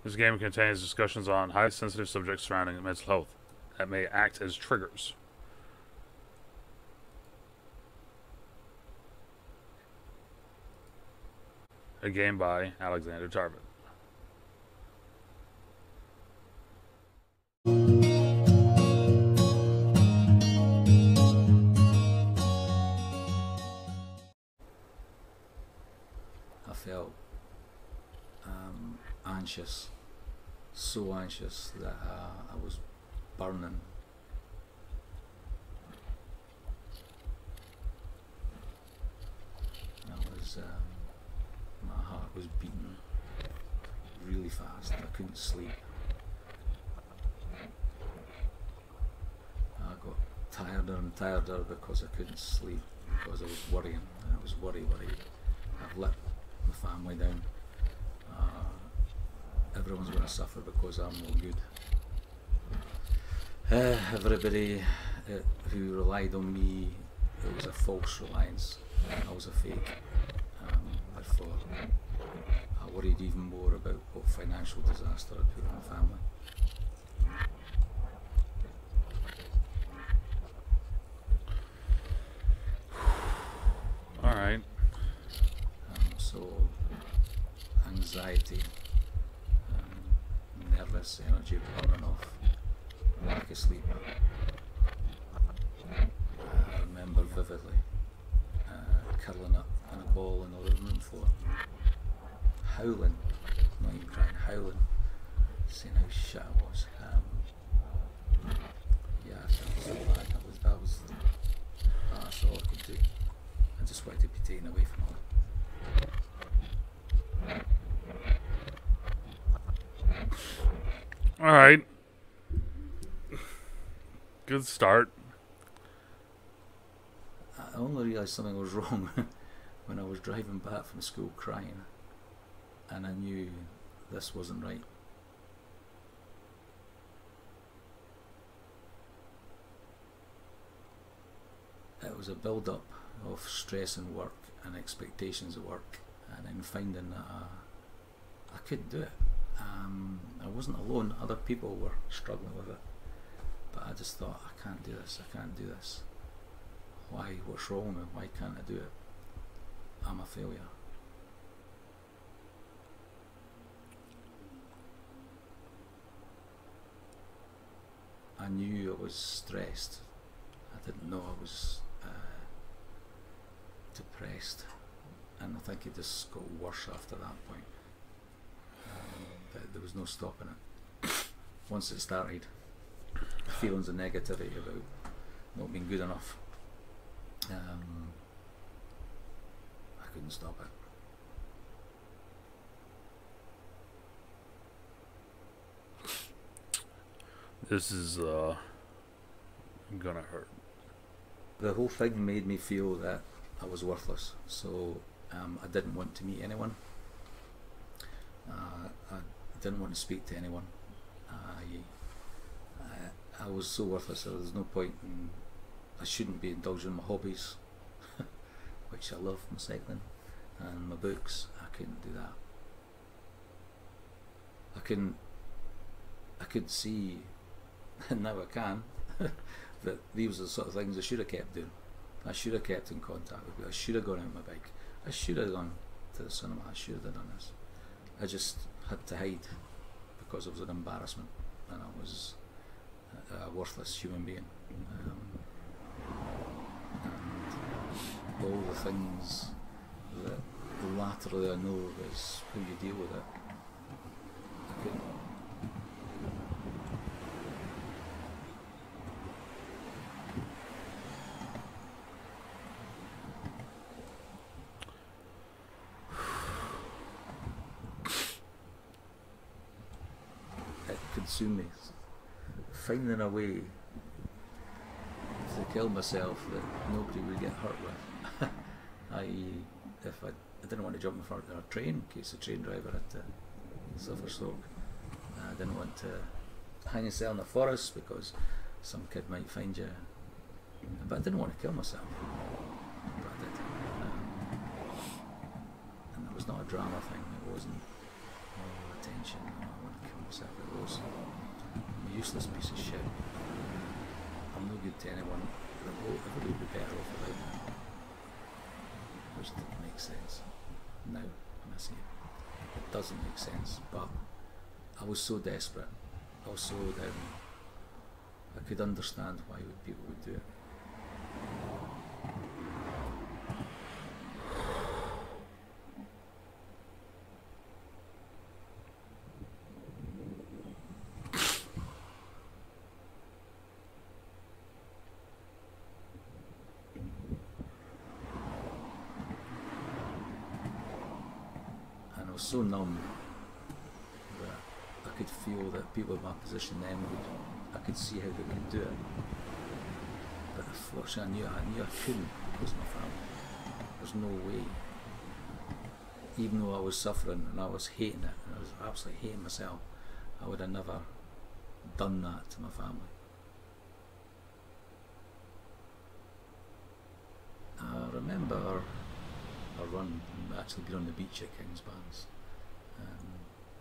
This game contains discussions on highly sensitive subjects surrounding mental health that may act as triggers. A game by Alexander Tarvin. I felt anxious, so anxious that I was burning. My heart was beating really fast. I couldn't sleep. I got tireder and tireder because I couldn't sleep, because I was worrying. I was worried. I've let my family down. Everyone's going to suffer because I'm no good. Everybody who relied on me, it was a false reliance. I was a fake. Therefore, I worried even more about what financial disaster I'd put on my family. Alright. So, anxiety, nervous energy burning off, lack of sleep. I remember vividly curling up in a ball in the living room floor, howling, not even crying, howling, saying how shit I was. Yeah, I felt so bad. That's all I could do. I just wanted to be taken away from all. Alright. Good start. I only realised something was wrong when I was driving back from school crying, and I knew this wasn't right. It was a build-up of stress in work and expectations at work, and then finding that I couldn't do it. I wasn't alone, other people were struggling with it, but I just thought, I can't do this. Why? What's wrong with me? Why can't I do it? I'm a failure. I knew I was stressed. I didn't know I was depressed, and I think it just got worse after that point. There was no stopping it. Once it started, feelings of negativity about not being good enough, I couldn't stop it. This is gonna hurt. The whole thing made me feel that I was worthless, so I didn't want to meet anyone. I didn't want to speak to anyone. I was so worthless. There was no point in, I shouldn't be indulging in my hobbies, which I love, my cycling and my books. I couldn't do that. I could see, and now I can, that these are the sort of things I should have kept doing. I should have kept in contact with people. I should have gone out on my bike. I should have gone to the cinema. I should have done this. I just had to hide because I was an embarrassment and I was a worthless human being. And all the things that laterally I know is how you deal with it. I couldn't. It consumed me. Finding a way to kill myself that nobody would get hurt with. I.e., if I didn't want to jump in front of a train in case the train driver had to suffer stroke. I didn't want to hang yourself in the forest because some kid might find you. But I didn't want to kill myself. But I did. And it was not a drama thing. It wasn't attention. I want to useless piece of shit. I'm no good to anyone. Everybody would be better off without me. Which didn't make sense. Now, when I see it, it doesn't make sense. But I was so desperate. I was so down. I could understand why people would do it. And I was so numb that I could feel that people in my position then I could see how they could do it. But unfortunately I knew I couldn't because of my family. There's no way. Even though I was suffering and I was hating it and I was absolutely hating myself, I would have never done that to my family. I remember a run, actually being on the beach at Kingsbands,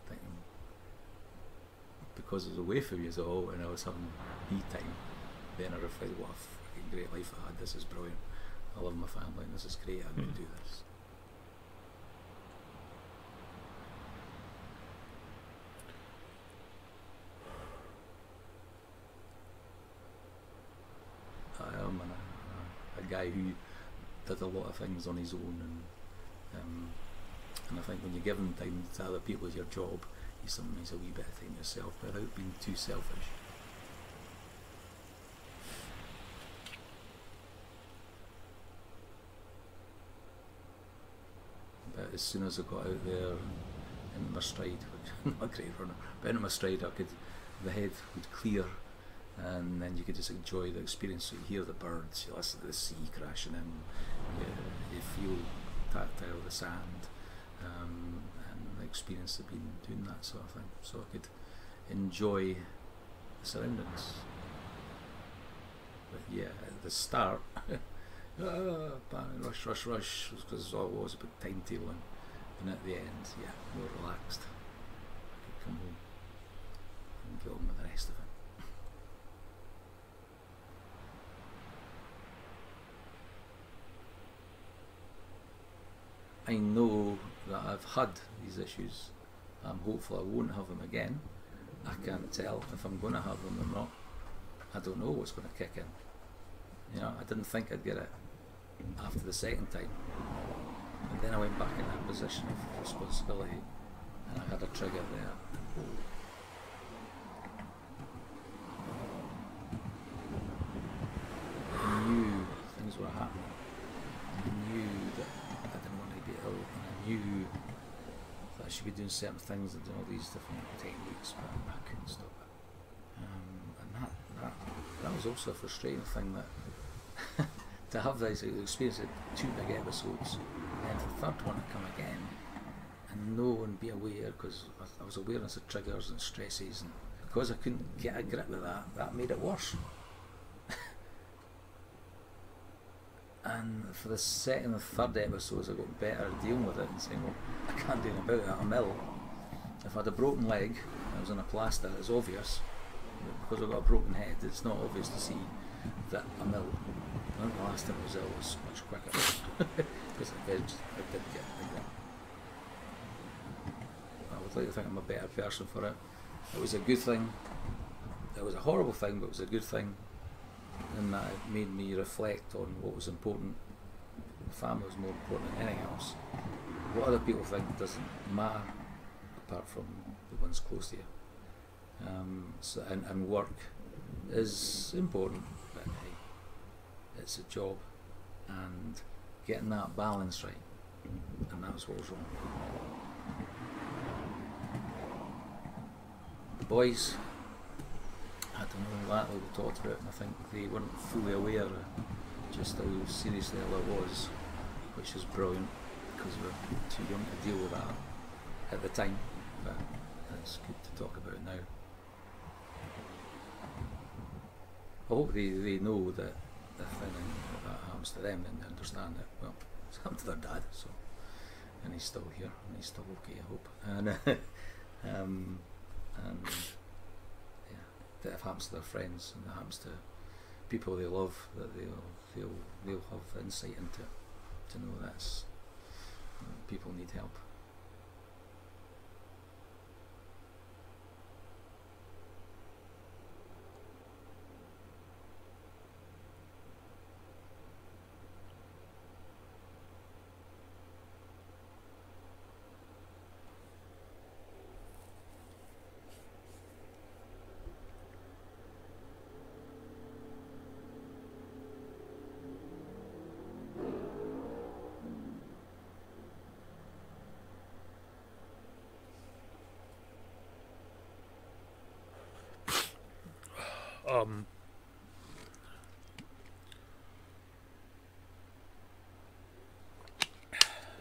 thinking, because I was away from you all and I was having me time, then I reflected what a fucking great life I had. This is brilliant. I love my family and this is great. I can do this. I am a guy who did a lot of things on his own, and I think when you're giving time to other people as your job, you sometimes a wee bit of time yourself without being too selfish. But as soon as I got out there into my stride, which I'm not a great runner, but into my stride the head would clear, and then you could just enjoy the experience. So you hear the birds, you listen to the sea crashing in, you feel tactile the sand, and the experience of being doing that sort of thing. So I could enjoy the surroundings. But yeah, at the start, rush, because it was a big timetabling, and at the end, yeah, more relaxed. I could come home and get on with the rest of it. I know that I've had these issues. I'm hopeful I won't have them again. I can't tell if I'm going to have them or not. I don't know what's going to kick in. You know, I didn't think I'd get it after the second time. And then I went back in that position of responsibility and I had a trigger there. I knew things were happening. I knew that I didn't want to be ill, and I knew that I should be doing certain things and doing all these different techniques, but I couldn't stop it. And that was also a frustrating thing, that to have this experience of 2 big episodes, and the third one to come again, and know and be aware, because I was awareness of triggers and stresses, and because I couldn't get a grip with that made it worse. And for the second and third episodes I got better at dealing with it and saying, well, I can't do anything about it, I'm ill. If I had a broken leg and I was on a plaster, it's obvious. Because I've got a broken head, it's not obvious to see that I'm ill. I think the last time I was ill was much quicker, because I did get like that. I would like to think I'm a better person for it. It was a good thing. It was a horrible thing, but it was a good thing. And that it made me reflect on what was important. The family was more important than anything else. What other people think doesn't matter, apart from the ones close to you. And work is important, but hey, it's a job, and getting that balance right, and that was what was wrong. The boys, I don't know exactly what we talked about, and I think they weren't fully aware of just how seriously ill it was, which is brilliant, because we were too young to deal with that at the time, but it's good to talk about now. I hope they know that if anything that happens to them, then they understand that, well, it's happened to their dad, so, and he's still here, and he's still okay, I hope. And yeah, that if it happens to their friends and it happens to people they love, that they'll have insight into it, to know that people need help.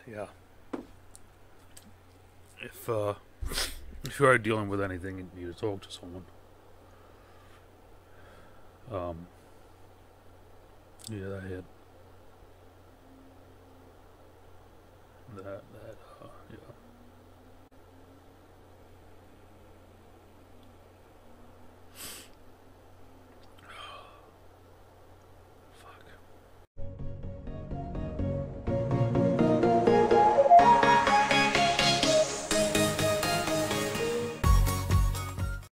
Yeah. If you are dealing with anything and you need to talk to someone, yeah, that hit. Yeah.